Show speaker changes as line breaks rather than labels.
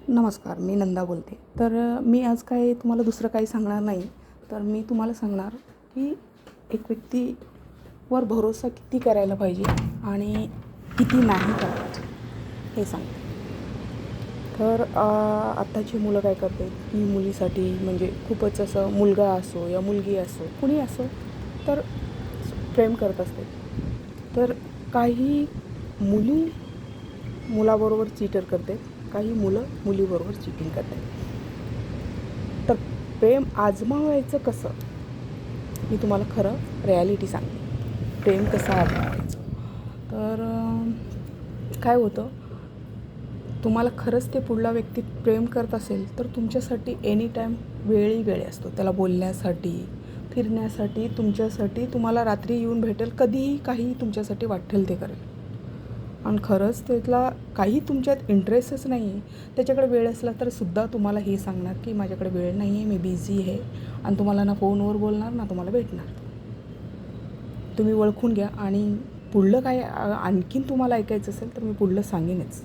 नमस्कार, मी नंदा बोलते. तर मी आज काय तुम्हाला दुसरं काही सांगणार नाही. तर मी तुम्हाला सांगणार की एक व्यक्तीवर भरोसा किती करायला पाहिजे आणि किती नाही करायचं हे सांगते. तर आत्ताची मुलं काय करतात की मुलीसाठी म्हणजे खूपच असं मुलगा असो या मुलगी असो कुणी असो तर प्रेम करत असते. तर काही मुली मुलाबरोबर चीटर करतात, काही मुलं मुलीबरोबर चीटिंग करतात. तर प्रेम आजमावायचं कसं मी तुम्हाला खरं रिॲलिटी सांगते. प्रेम कसं आजमावायचं तर काय होतं, तुम्हाला खरंच ते पुढला व्यक्ती प्रेम करत असेल तर तुमच्यासाठी एनी टाईम वेळ असतो. त्याला बोलण्यासाठी, फिरण्यासाठी, तुमच्यासाठी तुम्हाला रात्री येऊन भेटेल, कधीही काही तुमच्यासाठी वाटेल ते करेल. आणि खरंच त्यातला काही तुमच्यात इंटरेस्टच नाही आहे, त्याच्याकडे वेळ असला तर सुद्धा तुम्हाला हे सांगणार की माझ्याकडे वेळ नाही आहे, मी बिझी आहे. आणि तुम्हाला ना फोनवर बोलणार ना तुम्हाला भेटणार. तुम्ही ओळखून घ्या. आणि पुढलं काय आणखीन तुम्हाला ऐकायचं असेल तर मी पुढलं सांगेनच.